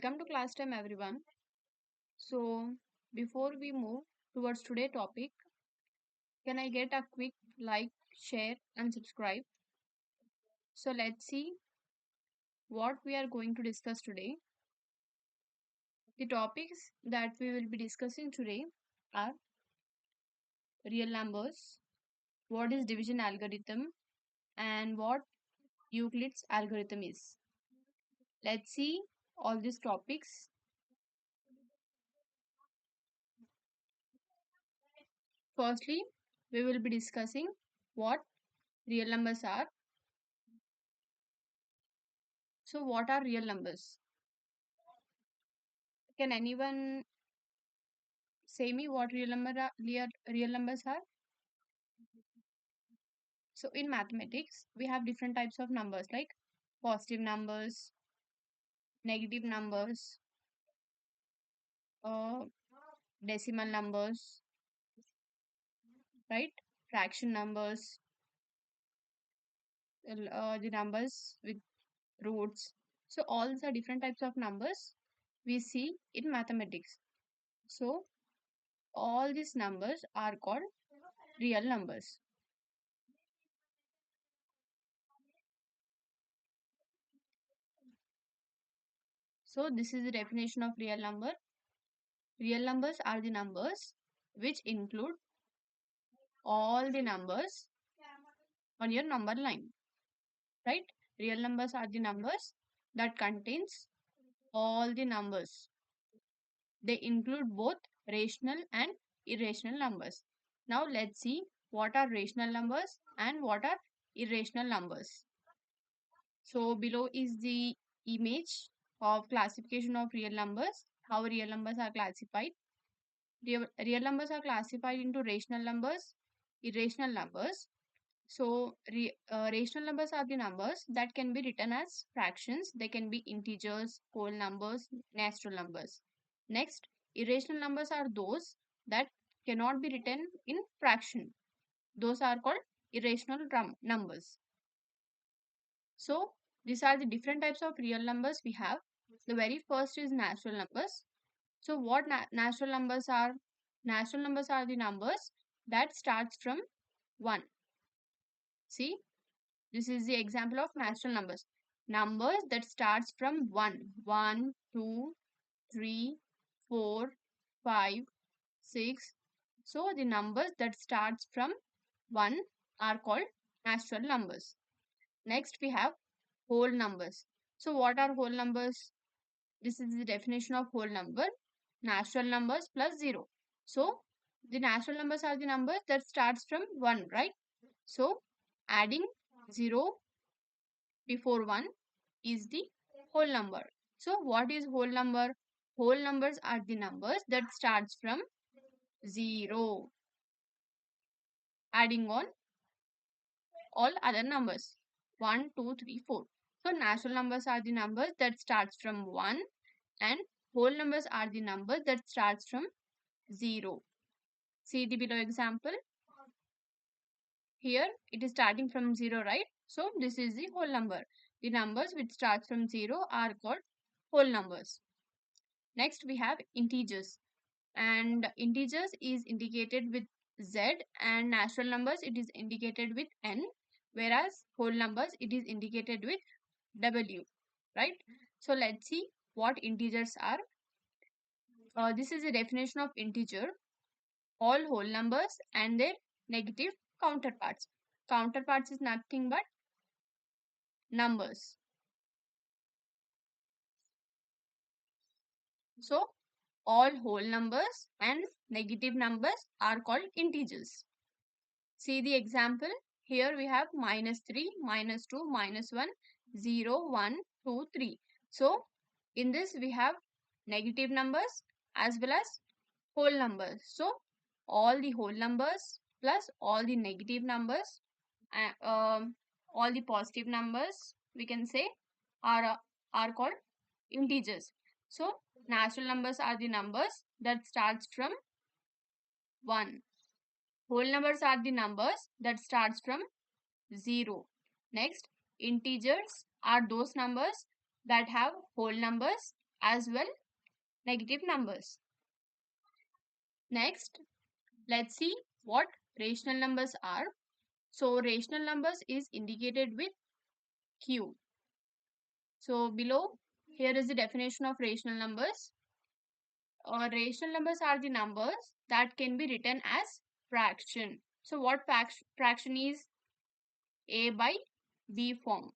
Welcome to class time, everyone. So, before we move towards today's topic, can I get a quick like, share, and subscribe? So, let's see what we are going to discuss today. The topics that we will be discussing today are real numbers, what is division algorithm, and what Euclid's algorithm is. Let's see all these topics. Firstly, we will be discussing what real numbers are. So, what are real numbers? Can anyone say me what real numbers are? So in mathematics, we have different types of numbers like positive numbers, negative numbers, uh, decimal numbers, right? Fraction numbers, the numbers with roots. So all these are different types of numbers we see in mathematics. So all these numbers are called real numbers. So this is the definition of real number. Real numbers are the numbers which include all the numbers on your number line, right? Real numbers are the numbers that contains all the numbers. They include both rational and irrational numbers. Now let's see what are rational numbers and what are irrational numbers. So below is the image of classification of real numbers, how real numbers are classified. Real numbers are classified into rational numbers, irrational numbers. So, rational numbers are the numbers that can be written as fractions. They can be integers, whole numbers, natural numbers. Next, irrational numbers are those that cannot be written in fraction. Those are called irrational numbers. So, these are the different types of real numbers we have. The very first is natural numbers. So, what natural numbers are? Natural numbers are the numbers that starts from 1. See, this is the example of natural numbers. Numbers that starts from 1. 1, 2, 3, 4, 5, 6. So the numbers that starts from 1 are called natural numbers. Next we have whole numbers. So what are whole numbers? This is the definition of whole number. Natural numbers plus 0. So the natural numbers are the numbers that starts from 1, right? So adding 0 before 1 is the whole number. So what is whole number? Whole numbers are the numbers that starts from 0, adding on all other numbers 1, 2, 3, 4. So natural numbers are the numbers that starts from 1 and whole numbers are the numbers that starts from 0. See the below example. Here it is starting from 0, right? So this is the whole number. The numbers which starts from 0 are called whole numbers. Next we have integers, and integers is indicated with Z and natural numbers it is indicated with N, whereas whole numbers it is indicated with W, right? So let's see what integers are. This is a definition of integer: all whole numbers and their negative counterparts. Counterparts is nothing but numbers. So all whole numbers and negative numbers are called integers. See the example. Here we have -3, -2, -1, 0, 1, 2, 3. So in this we have negative numbers as well as whole numbers. So all the whole numbers plus all the negative numbers, all the positive numbers we can say are called integers. So natural numbers are the numbers that starts from 1. Whole numbers are the numbers that starts from 0. Next, integers are those numbers that have whole numbers as well negative numbers. Next, let's see what rational numbers are. So rational numbers is indicated with Q. So below here is the definition of rational numbers. Rational numbers are the numbers that can be written as fraction. So what fraction is? A by B form,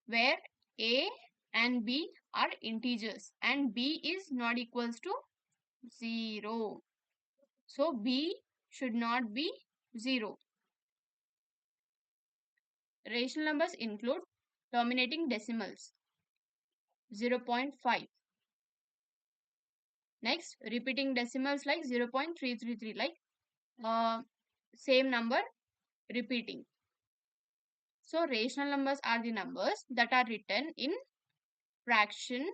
where A and B are integers and B is not equals to 0. So B should not be 0. Rational numbers include terminating decimals 0.5. Next, repeating decimals like 0.333, like same number repeating. So rational numbers are the numbers that are written in fraction,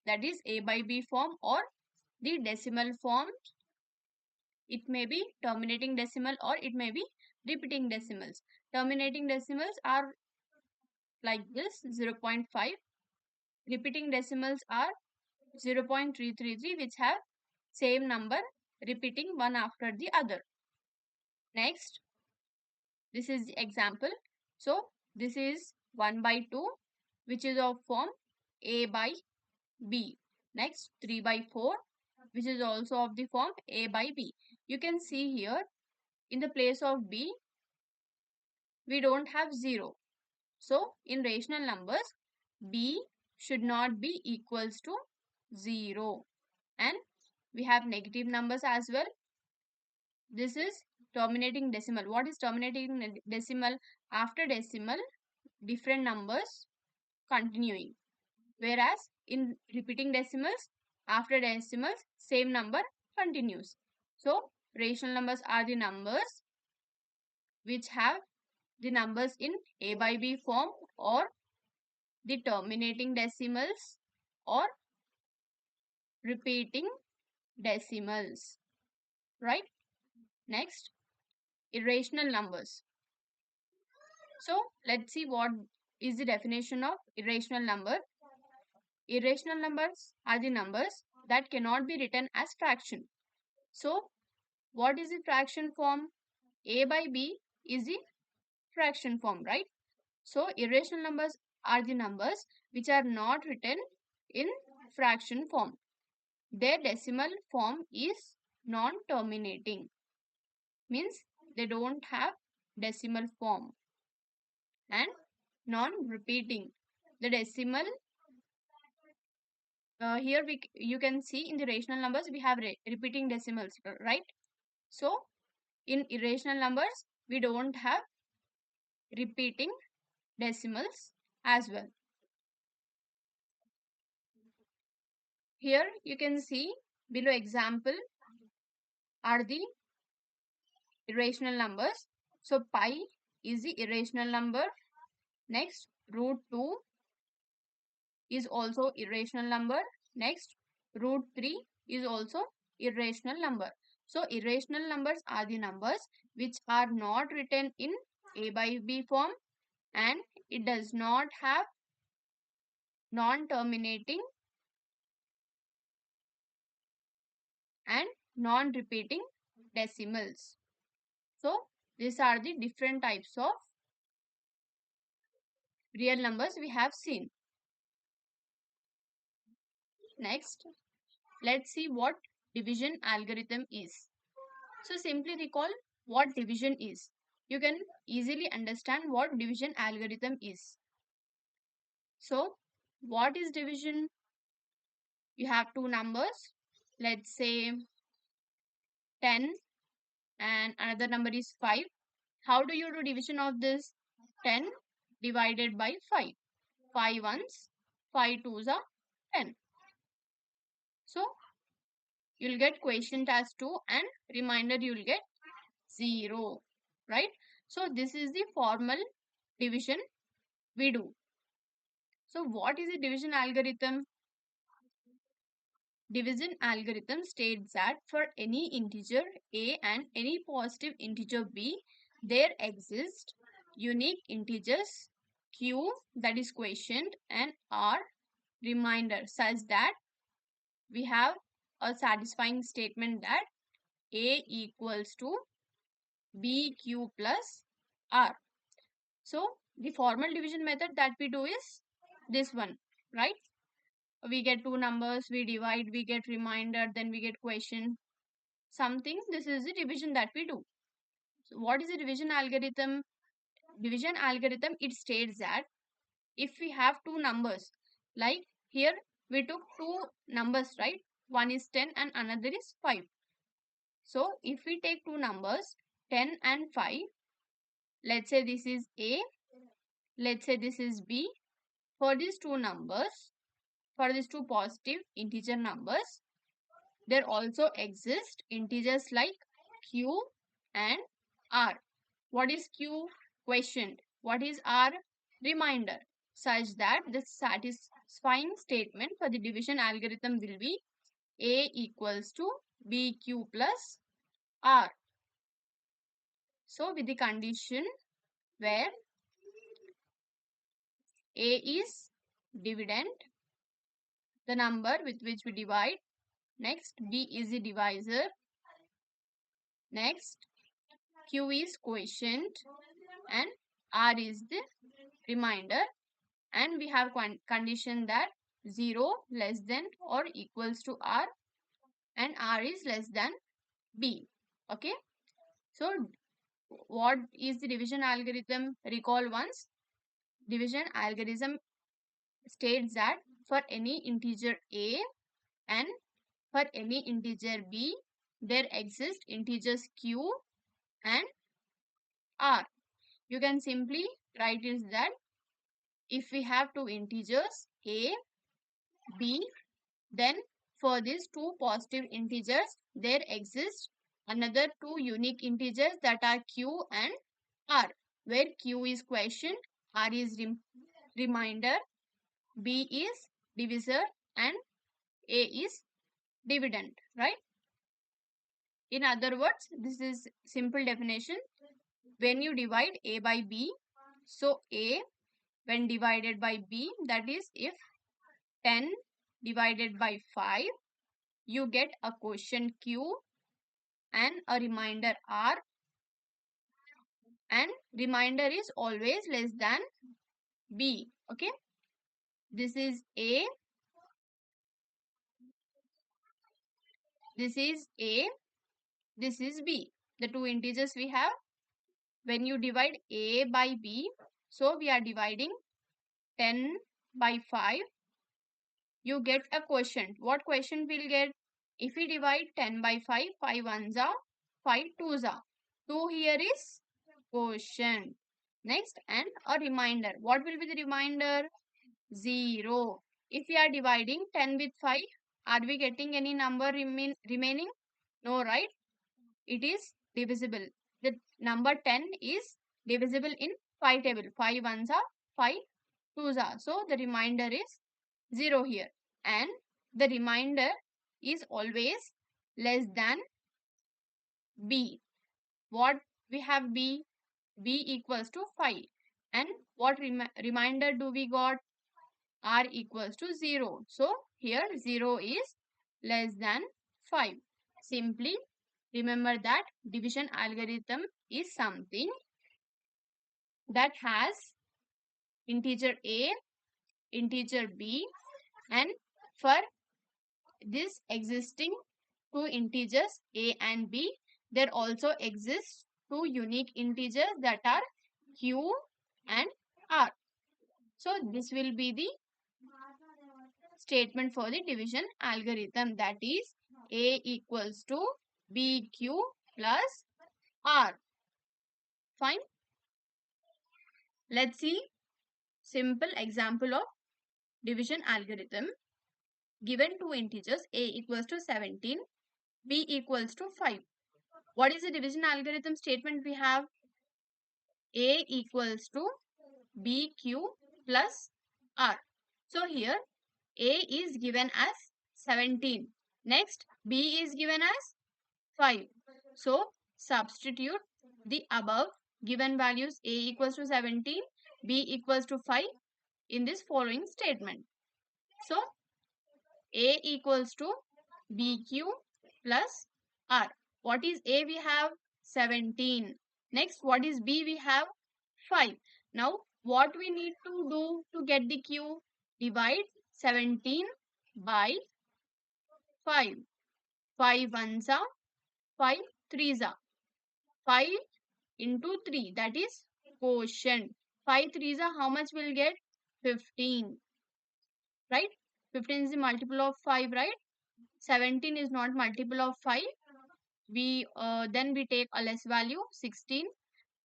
that is A by B form, or the decimal form. It may be terminating decimal or it may be repeating decimals. Terminating decimals are like this 0.5. Repeating decimals are 0.333, which have same number repeating one after the other. Next, this is the example. So this is 1 by 2, which is of form A by B. Next, 3 by 4, which is also of the form A by B. You can see here in the place of B, we don't have 0. So in rational numbers, B should not be equals to 0. And we have negative numbers as well. This is terminating decimal. What is terminating decimal? After decimal, different numbers continuing. Whereas in repeating decimals, after decimals, same number continues. So rational numbers are the numbers which have the numbers in A by B form, or the terminating decimals, or repeating decimals, right? Next, irrational numbers. So let's see what is the definition of irrational number. Irrational numbers are the numbers that cannot be written as fraction. So what is the fraction form? A by B is the fraction form, right? So irrational numbers are the numbers which are not written in fraction form. Their decimal form is non-terminating, means they don't have decimal form, and non-repeating. The decimal, here you can see in the rational numbers we have repeating decimals, right? So in irrational numbers we don't have repeating decimals as well. Here you can see below example are the irrational numbers. So pi is the irrational number. Next, root 2 is also irrational number. Next, root 3 is also irrational number. So irrational numbers are the numbers which are not written in A by B form, and it does not have non-terminating and non-repeating decimals. So these are the different types of real numbers we have seen. Next, let's see what division algorithm is. So simply recall what division is. You can easily understand what division algorithm is. So what is division? You have two numbers. Let's say 10 and another number is 5. How do you do division of this? 10 divided by 5. 5 ones, 5 twos are 10. So you'll get quotient as 2 and remainder you'll get 0, right? So this is the formal division we do. So what is the division algorithm? Division algorithm states that for any integer a and any positive integer b, there exist unique integers q, that is quotient, and r, reminder such that we have a satisfying statement that A equals to BQ plus R. So the formal division method that we do is this one, right? We get two numbers, we divide, we get reminder, then we get question. Something, this is the division that we do. So what is the division algorithm? Division algorithm, it states that if we have two numbers, like here we took two numbers, right? One is 10 and another is 5. So if we take two numbers 10 and 5, let's say this is A, let's say this is B. For these two numbers, for these two positive integer numbers, there also exist integers like Q and R. What is Q? Questioned. What is R? Reminder. Such that the satisfying statement for the division algorithm will be A equals to BQ plus R. So with the condition where A is dividend, the number with which we divide. Next, B is the divisor. Next, Q is quotient and R is the reminder. And we have condition that 0 less than or equals to R and R is less than B. Okay. So what is the division algorithm? Recall once. Division algorithm states that for any integer A and for any integer B, there exist integers Q and R. You can simply write is that if we have two integers A, B, then for these two positive integers, there exists another two unique integers that are Q and R, where Q is quotient, R is reminder, B is divisor and A is dividend, right? In other words, this is simple definition. When you divide A by B, so A when divided by B, that is if 10 divided by 5, you get a quotient Q and a reminder R, and reminder is always less than B. Okay, this is A, this is A, this is B. The two integers we have. When you divide A by B, so we are dividing 10 by 5, you get a quotient. What quotient we'll get? If we divide 10 by 5, 5 ones are, 5 twos are. 2 here is quotient. Next, and a reminder. What will be the reminder? 0. If we are dividing 10 with 5, are we getting any number remaining? No, right? It is divisible. The number 10 is divisible in 5 table. 5 ones are, 5 twos are. So, the remainder is 0 here. And the remainder is always less than B. What we have B? B equals to 5. And what reminder do we got? R equals to 0. So, here 0 is less than 5. Simply remember that division algorithm is something that has integer A, integer B, and for this existing two integers A and B, there also exists two unique integers that are Q and R. So this will be the statement for the division algorithm, that is A equals to BQ plus R. Fine. Let's see simple example of division algorithm. Given two integers A equals to 17, B equals to 5. What is the division algorithm statement we have? A equals to BQ plus R. So here A is given as 17. Next B is given as 5. So substitute the above given values A equals to 17, B equals to 5 in this following statement. So A equals to BQ plus R. What is A? We have 17. Next, what is B? We have 5. Now, what we need to do to get the Q? Divide 17 by 5. 5 ones are 5 threes are 5 into 3. That is quotient. 5 threes are how much we'll get? 15. Right? 15 is the multiple of 5, right? 17 is not multiple of 5. We then we take a less value 16.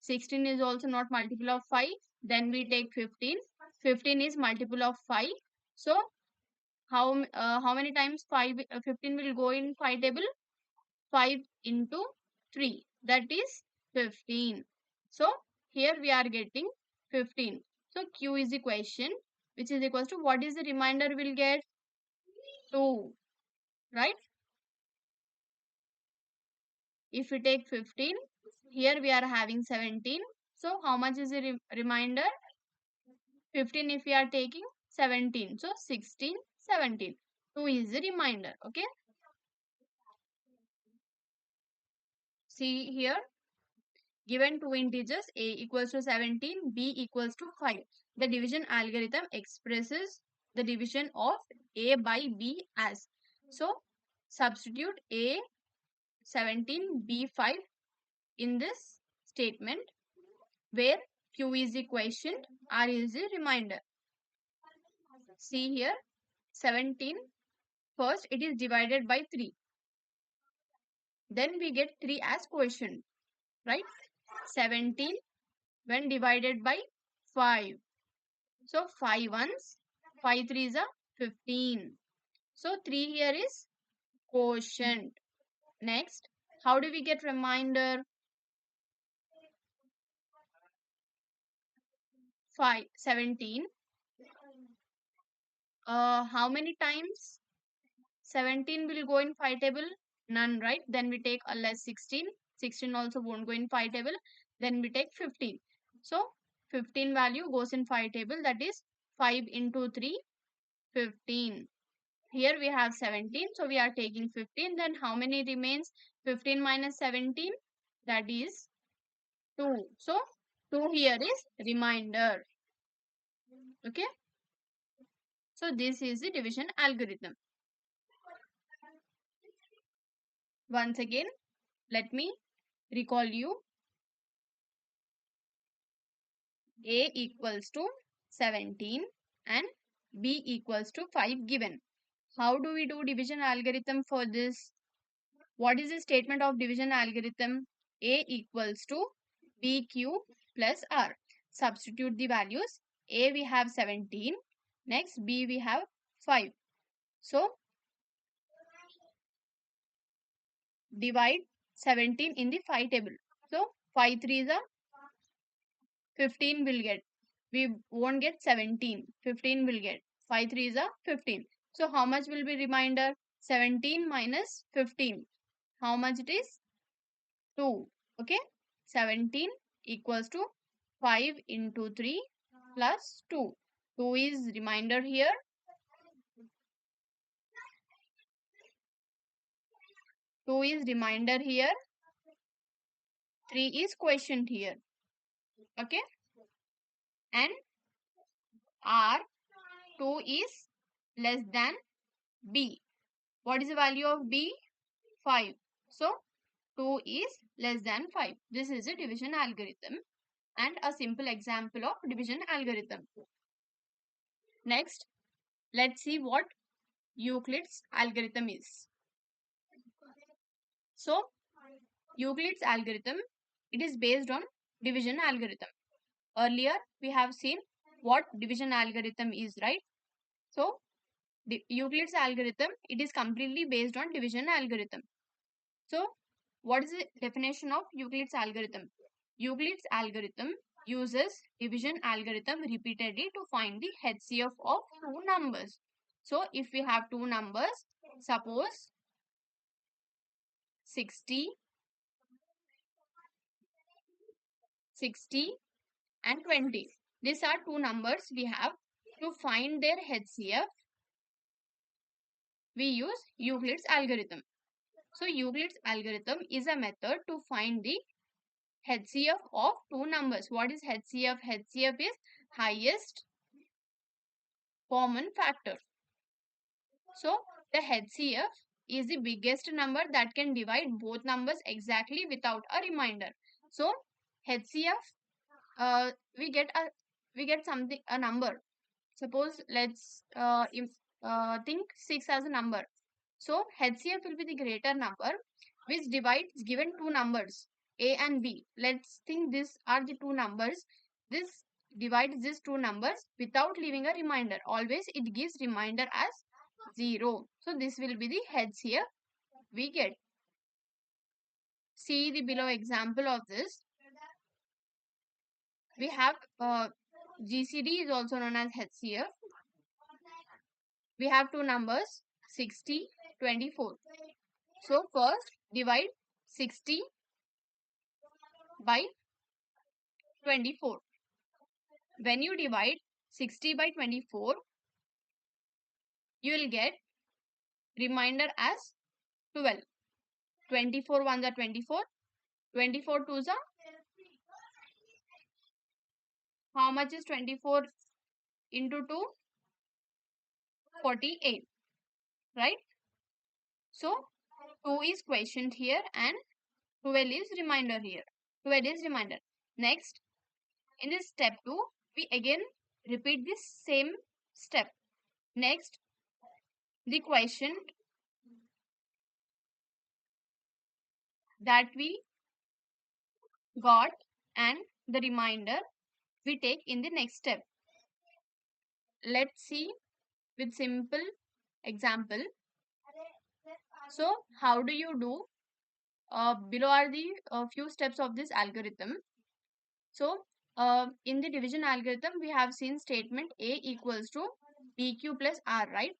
16 is also not multiple of 5. Then we take 15. 15 is multiple of 5. So how many times 15 will go in 5 table? 5 into 3, that is 15. So here we are getting 15. So Q is the question, which is equals to, what is the remainder we'll get? 2, right? If we take 15, here we are having 17. So how much is the remainder? 15 if we are taking 17. So 16, 17. 2 is the remainder. Okay. See here, given two integers a equals to 17, b equals to 5. The division algorithm expresses the division of a by b as. So substitute a 17, b 5 in this statement, where q is the quotient, r is the remainder. See here, 17, first it is divided by 3. Then we get 3 as quotient, right? 17 when divided by 5. So 5 ones, 5 threes are 15. So 3 here is quotient. Next, how do we get remainder? 17. How many times 17 will go in 5 table? None, right? Then we take a less 16. 16 also won't go in 5 table. Then we take 15. So 15 value goes in 5 table, that is 5 into 3, 15. Here we have 17, so we are taking 15. Then how many remains? 15 minus 17, that is 2. So 2 here is remainder. Okay. So this is the division algorithm. Once again, let me recall you. A equals to 17 and B equals to 5 given. How do we do division algorithm for this? What is the statement of division algorithm? A equals to BQ plus R. Substitute the values. A we have 17. Next B we have 5. So divide 17 in the 5 table. So 5 3s are 15 will get. We won't get 17. 15 will get. 5 3s are 15. So how much will be remainder? 17 minus 15. How much it is? 2. Okay. 17 equals to 5 into 3 plus 2. 2 is remainder here. 2 is remainder here. 3 is quotient here. Okay. And R 2 is less than B. What is the value of B? 5. So 2 is less than 5. This is a division algorithm and a simple example of division algorithm. Next, let's see what Euclid's algorithm is. So, Euclid's algorithm, it is based on division algorithm. Earlier, we have seen what division algorithm is, right? So, the Euclid's algorithm, it is completely based on division algorithm. So, what is the definition of Euclid's algorithm? Euclid's algorithm uses division algorithm repeatedly to find the HCF of two numbers. So, if we have two numbers, suppose 60 and 20. These are two numbers we have to find their HCF. we use Euclid's algorithm. So Euclid's algorithm is a method to find the HCF of two numbers. What is HCF? HCF is highest common factor. So the HCF is the biggest number that can divide both numbers exactly without a reminder. So HCF, we get a number. Suppose let's think 6 as a number. So HCF will be the greater number which divides given two numbers A and B. Let's think these are the two numbers. This divides these two numbers without leaving a reminder. Always it gives reminder as 0. So this will be the HCF we get. See the below example of this. We have GCD is also known as HCF. We have two numbers 60, 24. So first divide 60 by 24. When you divide 60 by 24, you will get remainder as 12. 24 ones are 24. 24 twos are, how much is 24 into 2? 48. Right? So 2 is quotient here and 12 is remainder here. 12 is remainder. Next, in this step 2, we again repeat this same step. Next, the quotient that we got and the remainder we take in the next step. Let's see with simple example. So how do you do? Below are the few steps of this algorithm. So in the division algorithm, we have seen statement A equals to BQ plus R, right?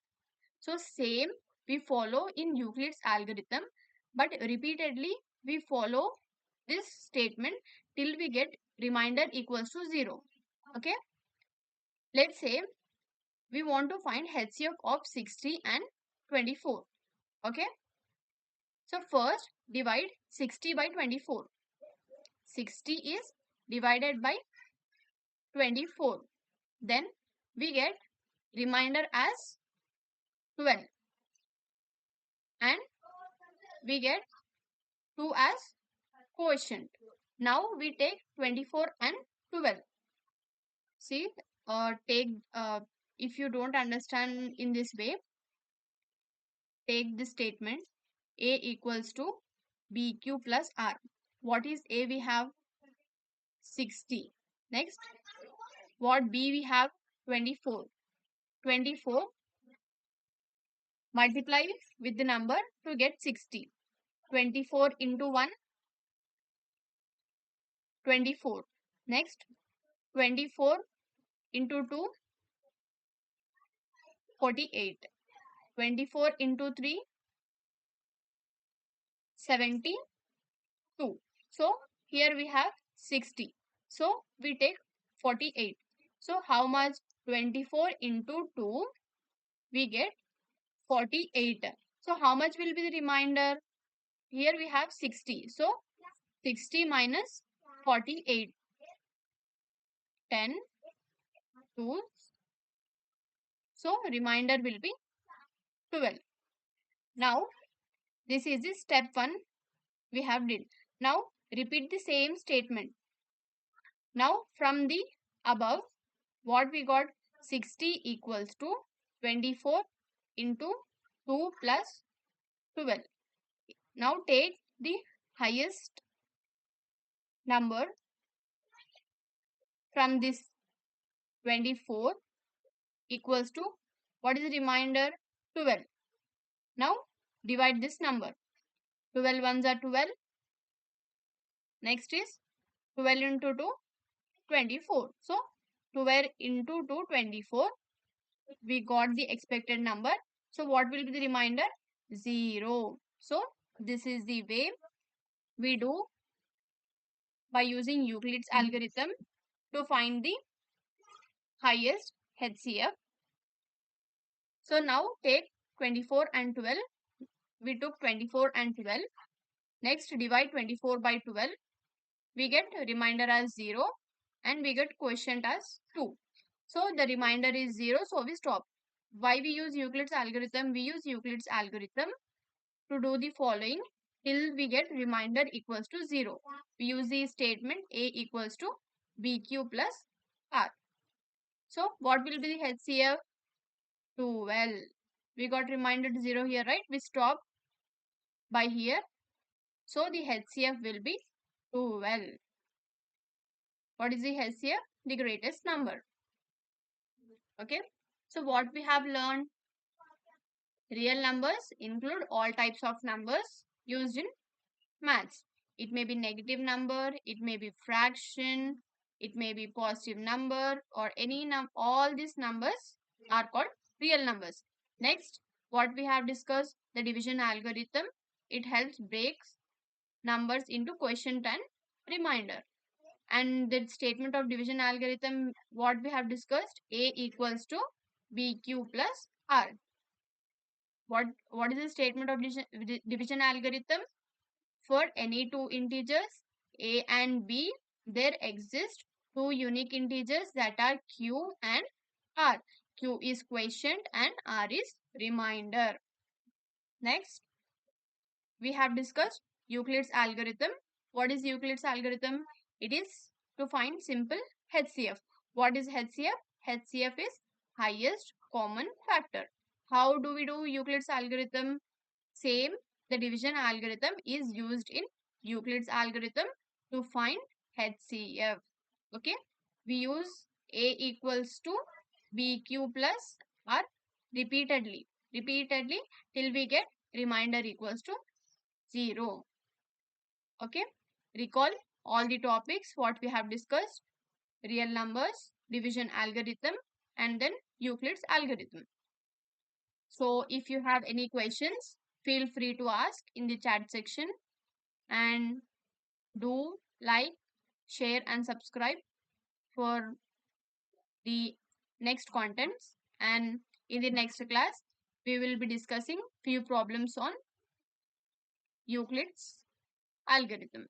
So same we follow in Euclid's algorithm, but repeatedly we follow this statement till we get remainder equals to 0. Okay. Let's say we want to find HCF of 60 and 24. Okay. So first divide 60 by 24. 60 is divided by 24. Then we get remainder as 12. And we get 2 as quotient. Now we take 24 and 12. See, if you don't understand in this way, take this statement A equals to BQ plus R. What is A we have? 60. Next, what B we have? 24. 24 multiply with the number to get 60. 24 into 1, 24. Next, 24 into 2, 48. 24 into 3, 72. So here we have 60. So we take 48. So how much? 24 into 2, we get 48. So how much will be the remainder? Here we have 60. So 60 minus 48. 10, 2. So remainder will be 12. Now this is the step 1 we have did. Now repeat the same statement. Now from the above, what we got? 60 equals to 24 into 2 plus 12. Now take the highest number from this 24 equals to, what is the remainder? 12. Now divide this number. 12 ones are 12. Next is 12 into 2, 24. So 12 into 2, 24. We got the expected number. So what will be the remainder? 0. So this is the way we do by using Euclid's algorithm to find the highest HCF. So now take 24 and 12. We took 24 and 12. Next, divide 24 by 12. We get remainder as 0 and we get quotient as 2. So the remainder is 0, so we stop. Why we use Euclid's algorithm? We use Euclid's algorithm to do the following till we get remainder equals to 0. We use the statement A equals to BQ plus R. So what will be the HCF? 12. We got remainder 0 here, right? We stop by here. So the HCF will be 12. What is the HCF? The greatest number. Okay. So what we have learned? Real numbers include all types of numbers used in maths. It may be negative number, it may be fraction, it may be positive number or any all these numbers are called real numbers. Next, what we have discussed, the division algorithm. It helps breaks numbers into quotient and remainder. And the statement of division algorithm, what we have discussed, A equals to BQ plus R. What is the statement of division algorithm? For any two integers A and B, there exist two unique integers that are Q and R. Q is quotient and R is remainder. Next, we have discussed Euclid's algorithm. What is Euclid's algorithm? It is to find simple HCF. What is HCF? HCF is highest common factor. How do we do Euclid's algorithm? Same, the division algorithm is used in Euclid's algorithm to find HCF. Okay, we use A equals to BQ plus R repeatedly till we get remainder equals to 0. Okay, recall all the topics what we have discussed: real numbers, division algorithm, and then Euclid's algorithm. So if you have any questions, feel free to ask in the chat section, and do like, share and subscribe for the next contents. And in the next class, we will be discussing few problems on Euclid's algorithm.